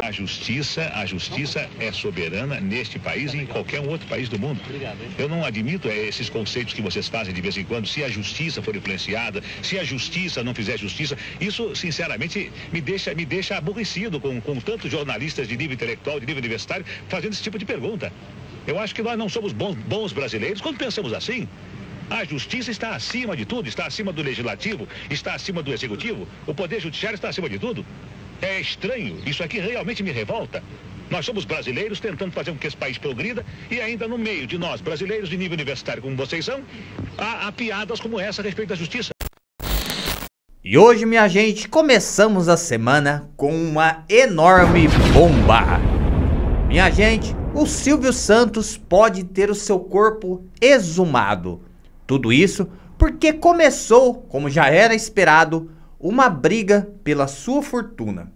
A justiça é soberana neste país e em qualquer outro país do mundo. Eu não admito esses conceitos que vocês fazem de vez em quando, se a justiça for influenciada, se a justiça não fizer justiça. Isso, sinceramente, me deixa aborrecido com tantos jornalistas de nível intelectual, de nível universitário, fazendo esse tipo de pergunta. Eu acho que nós não somos bons brasileiros quando pensamos assim. A justiça está acima de tudo, está acima do legislativo, está acima do executivo, o poder judiciário está acima de tudo. É estranho, isso aqui realmente me revolta. Nós somos brasileiros tentando fazer com que esse país progrida e ainda no meio de nós, brasileiros de nível universitário como vocês são, há piadas como essa a respeito da justiça. E hoje, minha gente, começamos a semana com uma enorme bomba. Minha gente, o Silvio Santos pode ter o seu corpo exumado. Tudo isso porque começou, como já era esperado, uma briga pela sua fortuna.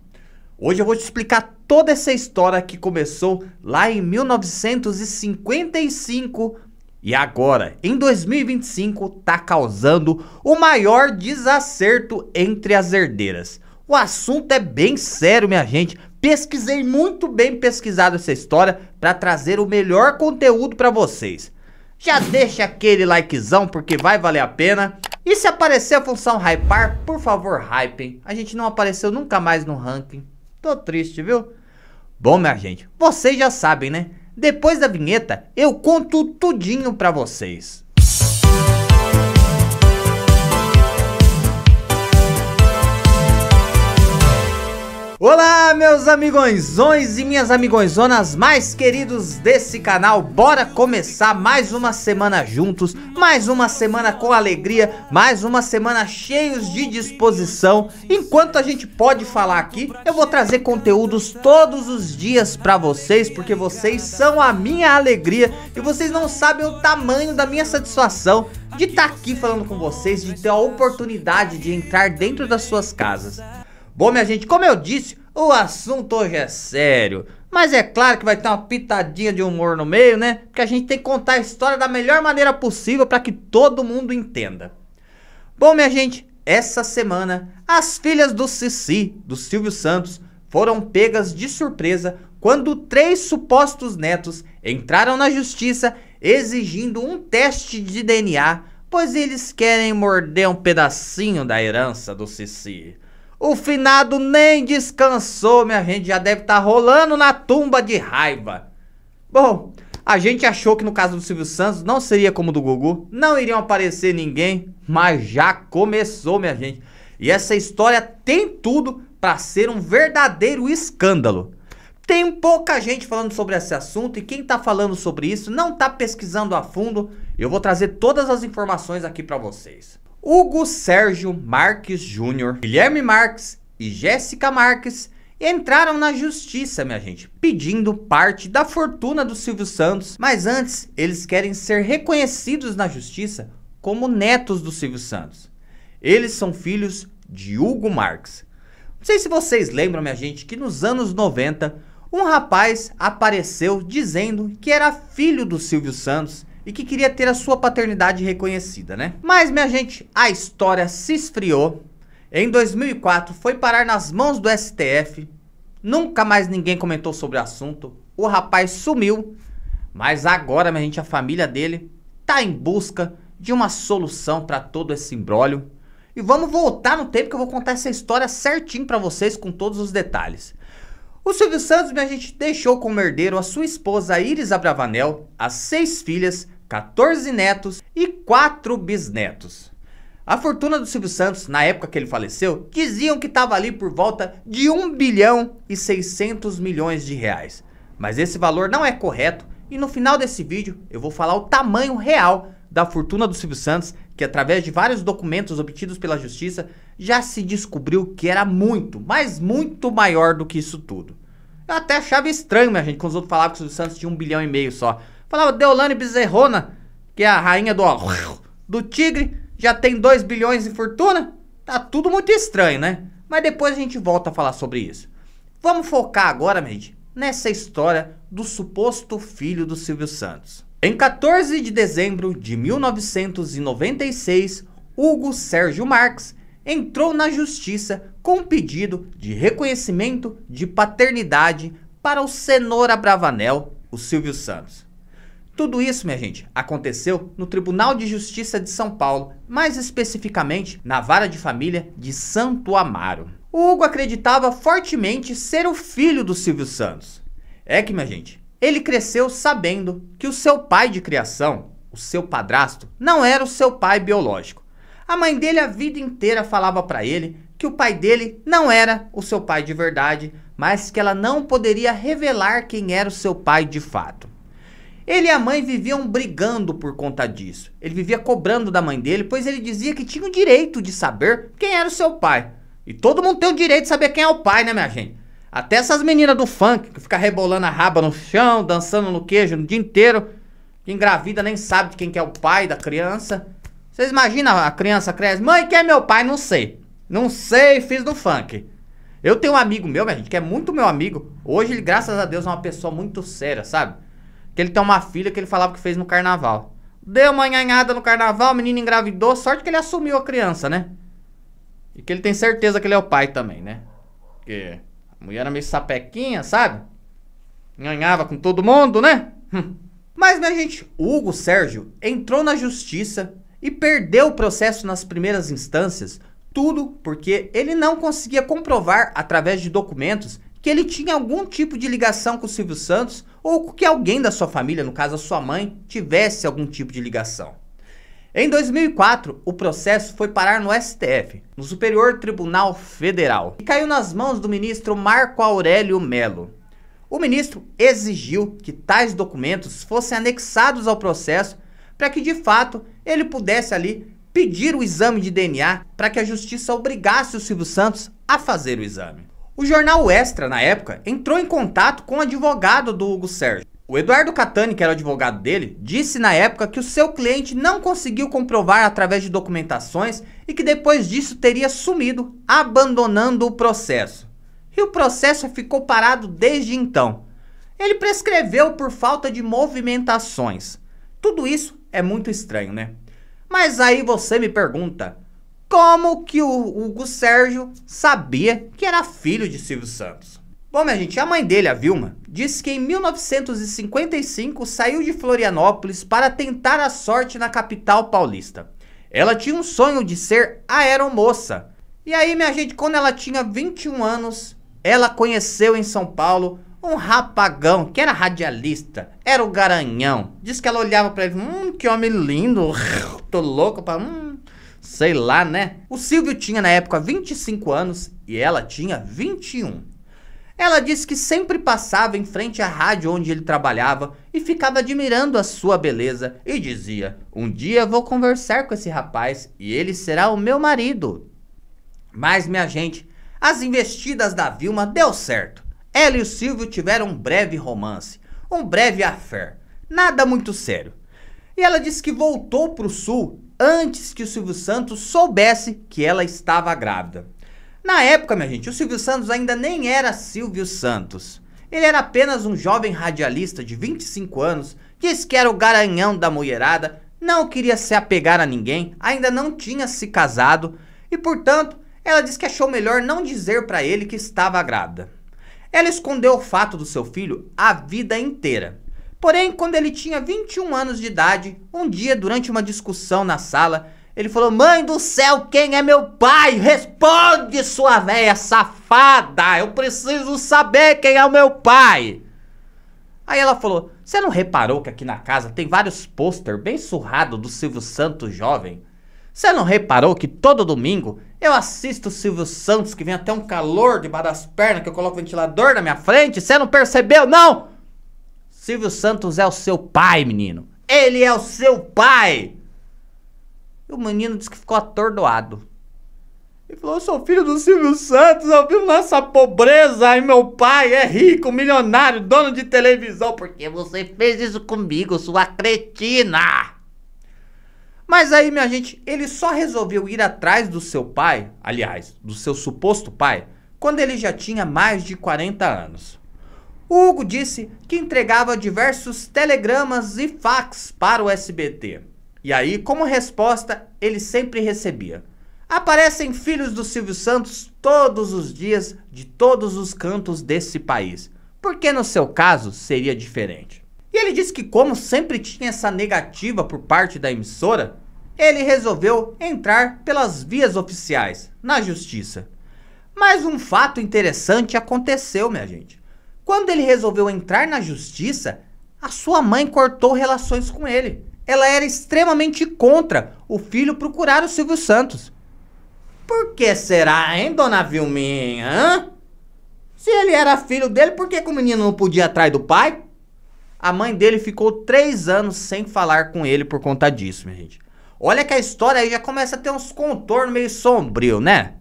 Hoje eu vou te explicar toda essa história que começou lá em 1955 e agora, em 2025, tá causando o maior desacerto entre as herdeiras. O assunto é bem sério, minha gente. Pesquisei muito bem pesquisado essa história para trazer o melhor conteúdo para vocês. Já deixa aquele likezão porque vai valer a pena. E se aparecer a função hypar, por favor hypem. A gente não apareceu nunca mais no ranking. Tô triste, viu? Bom, minha gente, vocês já sabem, né? Depois da vinheta, eu conto tudinho pra vocês. Olá, meus amigõezões e minhas amigõezonas mais queridos desse canal. Bora começar mais uma semana juntos, mais uma semana com alegria, mais uma semana cheios de disposição. Enquanto a gente pode falar aqui, eu vou trazer conteúdos todos os dias pra vocês, porque vocês são a minha alegria e vocês não sabem o tamanho da minha satisfação de estar aqui falando com vocês, de ter a oportunidade de entrar dentro das suas casas. Bom, minha gente, como eu disse, o assunto hoje é sério, mas é claro que vai ter uma pitadinha de humor no meio, né? Porque a gente tem que contar a história da melhor maneira possível para que todo mundo entenda. Bom, minha gente, essa semana, as filhas do Cici, do Silvio Santos, foram pegas de surpresa quando 3 supostos netos entraram na justiça exigindo um teste de DNA, pois eles querem morder um pedacinho da herança do Cici. O finado nem descansou, minha gente, já deve estar rolando na tumba de raiva. Bom, a gente achou que no caso do Silvio Santos não seria como o do Gugu, não iriam aparecer ninguém, mas já começou, minha gente. E essa história tem tudo para ser um verdadeiro escândalo. Tem pouca gente falando sobre esse assunto e quem tá falando sobre isso não tá pesquisando a fundo. Eu vou trazer todas as informações aqui para vocês. Hugo Sérgio Marques Jr., Guilherme Marques e Jéssica Marques entraram na justiça, minha gente, pedindo parte da fortuna do Silvio Santos. Mas antes, eles querem ser reconhecidos na justiça como netos do Silvio Santos. Eles são filhos de Hugo Marques. Não sei se vocês lembram, minha gente, que nos anos 90, um rapaz apareceu dizendo que era filho do Silvio Santos e que queria ter a sua paternidade reconhecida, né? Mas, minha gente, a história se esfriou. Em 2004, foi parar nas mãos do STF. Nunca mais ninguém comentou sobre o assunto. O rapaz sumiu. Mas agora, minha gente, a família dele tá em busca de uma solução para todo esse imbróglio. E vamos voltar no tempo que eu vou contar essa história certinho para vocês com todos os detalhes. O Silvio Santos, minha gente, deixou como herdeiro a sua esposa Iris Abravanel, as 6 filhas, 14 netos e 4 bisnetos. A fortuna do Silvio Santos, na época que ele faleceu, diziam que estava ali por volta de 1 bilhão e 600 milhões de reais. Mas esse valor não é correto e no final desse vídeo eu vou falar o tamanho real da fortuna do Silvio Santos, que através de vários documentos obtidos pela justiça, já se descobriu que era muito, mas muito maior do que isso tudo. Eu até achava estranho, minha gente, quando os outros falavam que o Silvio Santos tinha 1,5 bilhão só. Falava, Deolane Bezerrona, que é a rainha do tigre, já tem 2 bilhões em fortuna? Tá tudo muito estranho, né? Mas depois a gente volta a falar sobre isso. Vamos focar agora, minha gente, nessa história do suposto filho do Silvio Santos. Em 14 de dezembro de 1996, Hugo Sérgio Marques entrou na justiça com um pedido de reconhecimento de paternidade para o cenoura Bravanel, o Silvio Santos. Tudo isso, minha gente, aconteceu no Tribunal de Justiça de São Paulo, mais especificamente na Vara de Família de Santo Amaro. O Hugo acreditava fortemente ser o filho do Silvio Santos. É que, minha gente, ele cresceu sabendo que o seu pai de criação, o seu padrasto, não era o seu pai biológico. A mãe dele a vida inteira falava para ele que o pai dele não era o seu pai de verdade, mas que ela não poderia revelar quem era o seu pai de fato. Ele e a mãe viviam brigando por conta disso. Ele vivia cobrando da mãe dele, pois ele dizia que tinha o direito de saber quem era o seu pai. E todo mundo tem o direito de saber quem é o pai, né, minha gente? Até essas meninas do funk, que ficam rebolando a raba no chão, dançando no queijo no dia inteiro, que engravida nem sabe de quem que é o pai da criança. Vocês imaginam a criança cresce, mãe, quem é meu pai? Não sei. Não sei, fiz no funk. Eu tenho um amigo meu, minha gente, que é muito meu amigo. Hoje ele, graças a Deus, é uma pessoa muito séria, sabe? Que ele tem uma filha que ele falava que fez no carnaval. Deu uma nhanhada no carnaval, o menino engravidou, sorte que ele assumiu a criança, né? E que ele tem certeza que ele é o pai também, né? Porque a mulher era meio sapequinha, sabe? Nhanhava com todo mundo, né? Mas, minha gente, o Hugo Sérgio entrou na justiça e perdeu o processo nas primeiras instâncias, tudo porque ele não conseguia comprovar, através de documentos, que ele tinha algum tipo de ligação com o Silvio Santos ou que alguém da sua família, no caso a sua mãe, tivesse algum tipo de ligação. Em 2004, o processo foi parar no STF, no Superior Tribunal Federal, e caiu nas mãos do ministro Marco Aurélio Mello. O ministro exigiu que tais documentos fossem anexados ao processo para que, de fato, ele pudesse ali pedir o exame de DNA para que a justiça obrigasse o Silvio Santos a fazer o exame. O jornal Extra, na época, entrou em contato com o advogado do Hugo Sérgio. O Eduardo Catani, que era o advogado dele, disse na época que o seu cliente não conseguiu comprovar através de documentações e que depois disso teria sumido, abandonando o processo. E o processo ficou parado desde então. Ele prescreveu por falta de movimentações. Tudo isso é muito estranho, né? Mas aí você me pergunta, como que o Hugo Sérgio sabia que era filho de Silvio Santos? Bom, minha gente, a mãe dele, a Vilma, disse que em 1955 saiu de Florianópolis para tentar a sorte na capital paulista. Ela tinha um sonho de ser aeromoça. E aí, minha gente, quando ela tinha 21 anos, ela conheceu em São Paulo um rapagão que era radialista, era o Garanhão. Diz que ela olhava para ele, que homem lindo, tô louco pra... sei lá, né? O Silvio tinha na época 25 anos e ela tinha 21. Ela disse que sempre passava em frente à rádio onde ele trabalhava e ficava admirando a sua beleza e dizia, um dia vou conversar com esse rapaz e ele será o meu marido. Mas, minha gente, as investidas da Vilma deu certo. Ela e o Silvio tiveram um breve romance, um breve affair, nada muito sério. E ela disse que voltou para o Sul antes que o Silvio Santos soubesse que ela estava grávida. Na época, minha gente, o Silvio Santos ainda nem era Silvio Santos. Ele era apenas um jovem radialista de 25 anos, disse que era o garanhão da mulherada, não queria se apegar a ninguém, ainda não tinha se casado e, portanto, ela disse que achou melhor não dizer para ele que estava grávida. Ela escondeu o fato do seu filho a vida inteira. Porém, quando ele tinha 21 anos de idade, um dia, durante uma discussão na sala, ele falou, mãe do céu, quem é meu pai? Responde, sua véia safada, eu preciso saber quem é o meu pai. Aí ela falou, você não reparou que aqui na casa tem vários pôster bem surrados do Silvio Santos jovem? Você não reparou que todo domingo eu assisto o Silvio Santos, que vem até um calor debaixo das pernas, que eu coloco o ventilador na minha frente? Você não percebeu, não? Silvio Santos é o seu pai, menino. Ele é o seu pai. E o menino disse que ficou atordoado. Ele falou, eu sou filho do Silvio Santos, eu vivo nessa pobreza, e meu pai é rico, milionário, dono de televisão. Porque você fez isso comigo, sua cretina. Mas aí, minha gente, ele só resolveu ir atrás do seu pai, aliás, do seu suposto pai, quando ele já tinha mais de 40 anos. O Hugo disse que entregava diversos telegramas e fax para o SBT. E aí, como resposta, ele sempre recebia: Aparecem filhos do Silvio Santos todos os dias, de todos os cantos desse país. Por que no seu caso seria diferente? E ele disse que como sempre tinha essa negativa por parte da emissora, ele resolveu entrar pelas vias oficiais, na justiça. Mas um fato interessante aconteceu, minha gente. Quando ele resolveu entrar na justiça, a sua mãe cortou relações com ele. Ela era extremamente contra o filho procurar o Silvio Santos. Por que será, hein, dona Vilminha? Hã? Se ele era filho dele, por que o menino não podia ir atrás do pai? A mãe dele ficou 3 anos sem falar com ele por conta disso, minha gente. Olha que a história aí já começa a ter uns contornos meio sombrios, né?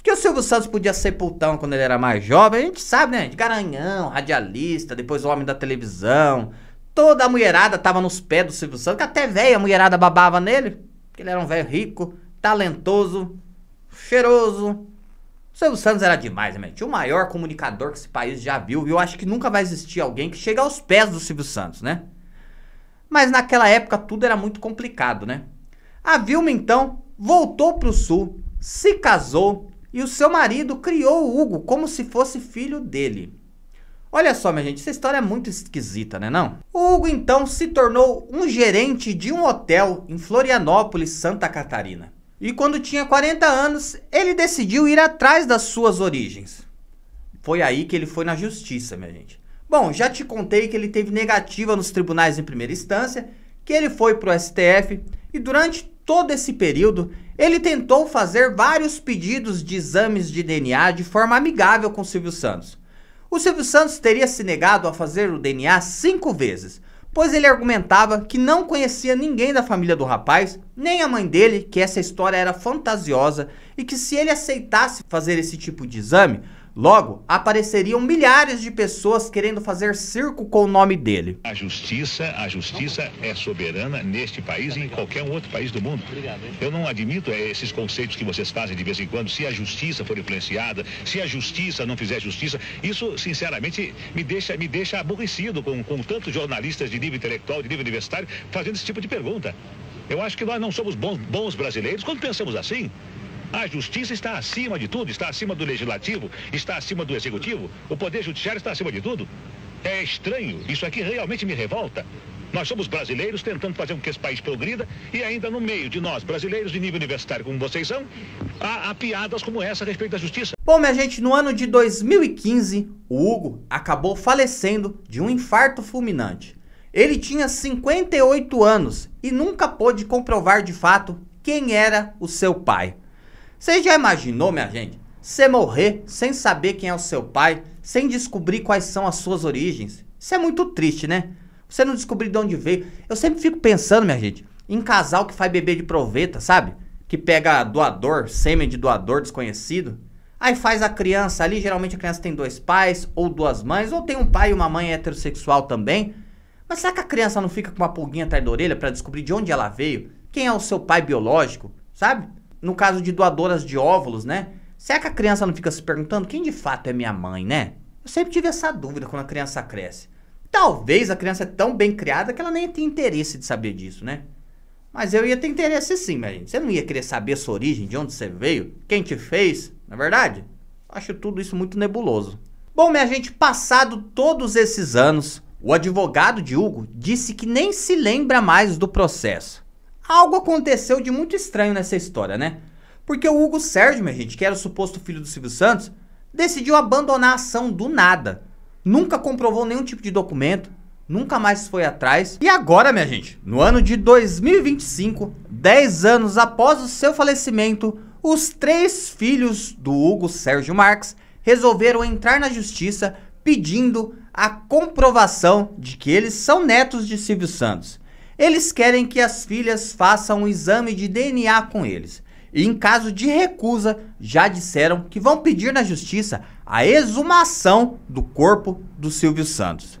Que o Silvio Santos podia ser putão quando ele era mais jovem, a gente sabe, né? De garanhão, radialista, depois o homem da televisão. Toda a mulherada tava nos pés do Silvio Santos, que até velha a mulherada babava nele. Porque ele era um velho rico, talentoso, cheiroso. O Silvio Santos era demais, né? Tinha o maior comunicador que esse país já viu. E eu acho que nunca vai existir alguém que chegue aos pés do Silvio Santos, né? Mas naquela época tudo era muito complicado, né? A Vilma, então, voltou pro sul, se casou e o seu marido criou o Hugo como se fosse filho dele. Olha só, minha gente, essa história é muito esquisita, né não? O Hugo, então, se tornou um gerente de um hotel em Florianópolis, Santa Catarina. E quando tinha 40 anos, ele decidiu ir atrás das suas origens. Foi aí que ele foi na justiça, minha gente. Bom, já te contei que ele teve negativa nos tribunais em primeira instância, que ele foi pro STF e durante todo esse período ele tentou fazer vários pedidos de exames de DNA de forma amigável com o Silvio Santos. O Silvio Santos teria se negado a fazer o DNA 5 vezes, pois ele argumentava que não conhecia ninguém da família do rapaz, nem a mãe dele, que essa história era fantasiosa e que se ele aceitasse fazer esse tipo de exame, logo apareceriam milhares de pessoas querendo fazer circo com o nome dele. A justiça é soberana neste país e em qualquer outro país do mundo. Eu não admito esses conceitos que vocês fazem de vez em quando, se a justiça for influenciada, se a justiça não fizer justiça. Isso, sinceramente, me deixa aborrecido com tantos jornalistas de nível intelectual, de nível universitário, fazendo esse tipo de pergunta. Eu acho que nós não somos bons brasileiros quando pensamos assim. A justiça está acima de tudo, está acima do legislativo, está acima do executivo, o poder judiciário está acima de tudo. É estranho, isso aqui realmente me revolta. Nós somos brasileiros tentando fazer com que esse país progrida e ainda no meio de nós, brasileiros de nível universitário como vocês são, há piadas como essa a respeito da justiça. Bom, minha gente, no ano de 2015, o Hugo acabou falecendo de um infarto fulminante. Ele tinha 58 anos e nunca pôde comprovar de fato quem era o seu pai. Você já imaginou, minha gente, você morrer sem saber quem é o seu pai, sem descobrir quais são as suas origens? Isso é muito triste, né? Você não descobrir de onde veio. Eu sempre fico pensando, minha gente, em casal que faz bebê de proveta, sabe? Que pega doador, sêmen de doador desconhecido. Aí faz a criança ali, geralmente a criança tem 2 pais ou 2 mães, ou tem um pai e uma mãe heterossexual também. Mas será que a criança não fica com uma pulguinha atrás da orelha pra descobrir de onde ela veio? Quem é o seu pai biológico, sabe? No caso de doadoras de óvulos, né? Será que a criança não fica se perguntando quem de fato é minha mãe, né? Eu sempre tive essa dúvida quando a criança cresce. Talvez a criança é tão bem criada que ela nem tenha interesse de saber disso, né? Mas eu ia ter interesse sim, minha gente. Você não ia querer saber a sua origem, de onde você veio, quem te fez, não é verdade? Acho tudo isso muito nebuloso. Bom, minha gente, passado todos esses anos, o advogado de Hugo disse que nem se lembra mais do processo. Algo aconteceu de muito estranho nessa história, né? Porque o Hugo Sérgio, minha gente, que era o suposto filho do Silvio Santos, decidiu abandonar a ação do nada. Nunca comprovou nenhum tipo de documento, nunca mais foi atrás. E agora, minha gente, no ano de 2025, 10 anos após o seu falecimento, os 3 filhos do Hugo Sérgio Marques resolveram entrar na justiça pedindo a comprovação de que eles são netos de Silvio Santos. Eles querem que as filhas façam um exame de DNA com eles. E em caso de recusa, já disseram que vão pedir na justiça a exumação do corpo do Silvio Santos.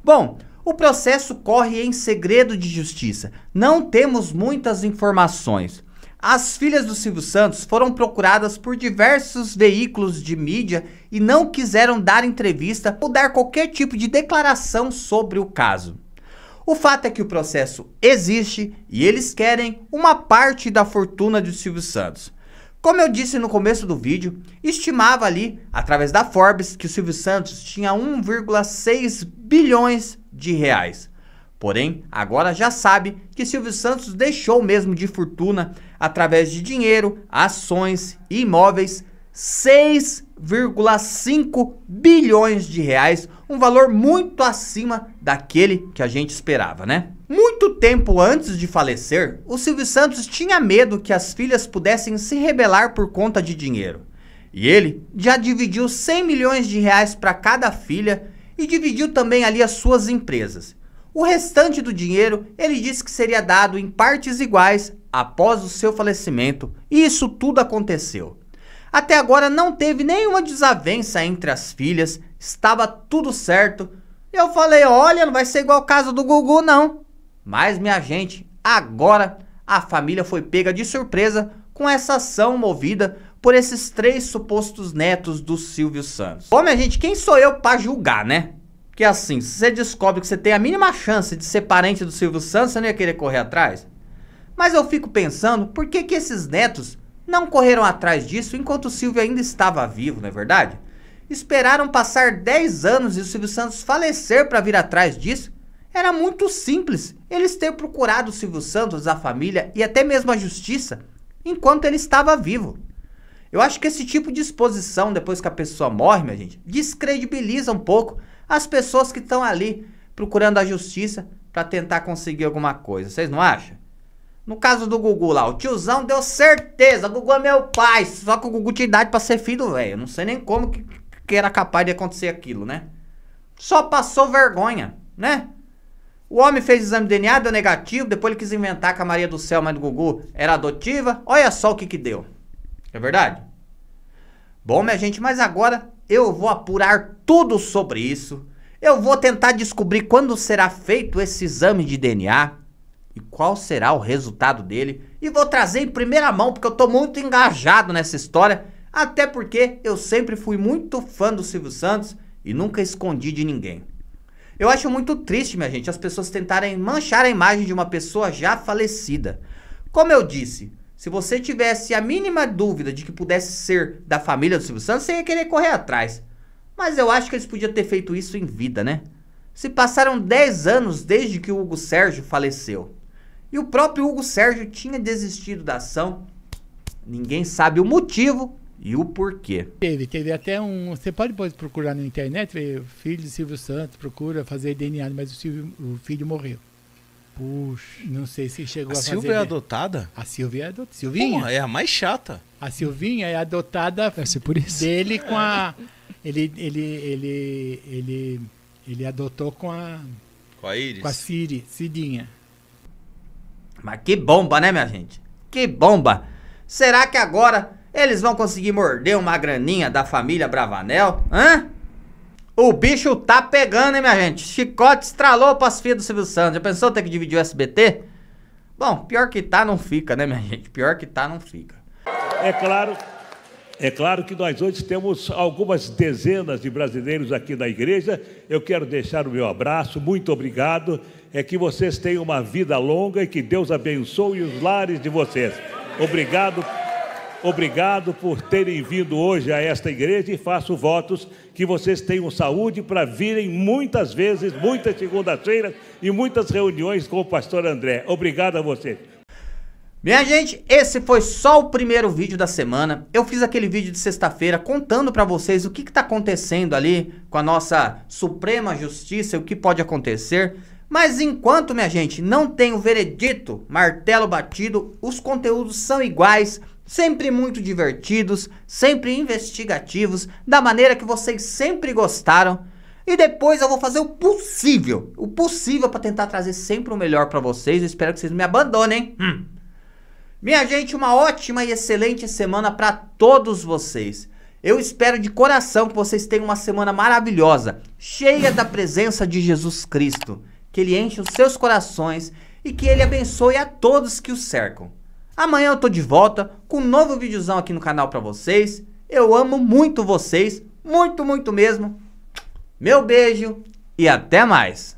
Bom, o processo corre em segredo de justiça. Não temos muitas informações. As filhas do Silvio Santos foram procuradas por diversos veículos de mídia e não quiseram dar entrevista ou dar qualquer tipo de declaração sobre o caso. O fato é que o processo existe e eles querem uma parte da fortuna de Silvio Santos. Como eu disse no começo do vídeo, estimava ali, através da Forbes, que o Silvio Santos tinha 1,6 bilhões de reais. Porém, agora já sabe que Silvio Santos deixou mesmo de fortuna, através de dinheiro, ações e imóveis, 6,5 bilhões de reais, um valor muito acima daquele que a gente esperava, né? Muito tempo antes de falecer, o Silvio Santos tinha medo que as filhas pudessem se rebelar por conta de dinheiro. E ele já dividiu 100 milhões de reais para cada filha e dividiu também ali as suas empresas. O restante do dinheiro ele disse que seria dado em partes iguais após o seu falecimento, e isso tudo aconteceu. Até agora não teve nenhuma desavença entre as filhas, estava tudo certo. Eu falei, olha, não vai ser igual o caso do Gugu não. Mas minha gente, agora a família foi pega de surpresa com essa ação movida por esses 3 supostos netos do Silvio Santos. Bom, minha gente, quem sou eu pra julgar, né? Porque assim, se você descobre que você tem a mínima chance de ser parente do Silvio Santos, você não ia querer correr atrás? Mas eu fico pensando, por que que esses netos não correram atrás disso enquanto o Silvio ainda estava vivo, não é verdade? Esperaram passar 10 anos e o Silvio Santos falecer para vir atrás disso? Era muito simples eles ter procurado o Silvio Santos, a família e até mesmo a justiça enquanto ele estava vivo. Eu acho que esse tipo de exposição depois que a pessoa morre, minha gente, descredibiliza um pouco as pessoas que estão ali procurando a justiça para tentar conseguir alguma coisa. Vocês não acham? No caso do Gugu lá, o tiozão deu certeza, o Gugu é meu pai, só que o Gugu tinha idade para ser filho do velho. Não sei nem como que era capaz de acontecer aquilo, né? Só passou vergonha, né? O homem fez exame de DNA, deu negativo, depois ele quis inventar que a Maria do Céu, mãe do Gugu, era adotiva. Olha só o que deu. É verdade? Bom, minha gente, mas agora eu vou apurar tudo sobre isso. Eu vou tentar descobrir quando será feito esse exame de DNA e qual será o resultado dele. E vou trazer em primeira mão, porque eu tô muito engajado nessa história. Até porque eu sempre fui muito fã do Silvio Santos e nunca escondi de ninguém. Eu acho muito triste, minha gente, as pessoas tentarem manchar a imagem de uma pessoa já falecida. Como eu disse, se você tivesse a mínima dúvida de que pudesse ser da família do Silvio Santos, você ia querer correr atrás. Mas eu acho que eles podiam ter feito isso em vida, né? Se passaram 10 anos desde que o Hugo Sérgio faleceu. E o próprio Hugo Sérgio tinha desistido da ação. Ninguém sabe o motivo e o porquê. Teve até um... Você pode procurar na internet, ver filho de Silvio Santos, procura fazer DNA, mas o filho morreu. Puxa, não sei se chegou a fazer. A Silvia é adotada? A Silvia é adotada. Silvinha? Pô, é a mais chata. A Silvinha é adotada por isso. Dele com a... Ele adotou com a... Com a Iris? Com a Cidinha. Mas que bomba, né, minha gente? Que bomba! Será que agora eles vão conseguir morder uma graninha da família Bravanel? Hã? O bicho tá pegando, hein, minha gente? Chicote estralou pras filhas do Silvio Santos. Já pensou ter que dividir o SBT? Bom, pior que tá, não fica, né, minha gente? Pior que tá, não fica. É claro que nós hoje temos algumas dezenas de brasileiros aqui na igreja. Eu quero deixar o meu abraço, muito obrigado. É que vocês tenham uma vida longa e que Deus abençoe os lares de vocês. Obrigado por terem vindo hoje a esta igreja e faço votos que vocês tenham saúde para virem muitas vezes, muitas segundas-feiras e muitas reuniões com o pastor André. Obrigado a vocês. Minha gente, esse foi só o primeiro vídeo da semana. Eu fiz aquele vídeo de sexta-feira contando pra vocês o que tá acontecendo ali com a nossa Suprema Justiça, o que pode acontecer. Mas enquanto, minha gente, não tem o veredito, martelo batido, os conteúdos são iguais, sempre muito divertidos, sempre investigativos, da maneira que vocês sempre gostaram. E depois eu vou fazer o possível pra tentar trazer sempre o melhor pra vocês. Eu espero que vocês me abandonem, hein? Minha gente, uma ótima e excelente semana pra todos vocês. Eu espero de coração que vocês tenham uma semana maravilhosa, cheia da presença de Jesus Cristo. Que Ele enche os seus corações e que Ele abençoe a todos que o cercam. Amanhã eu tô de volta com um novo videozão aqui no canal pra vocês. Eu amo muito vocês, muito, muito mesmo. Meu beijo e até mais.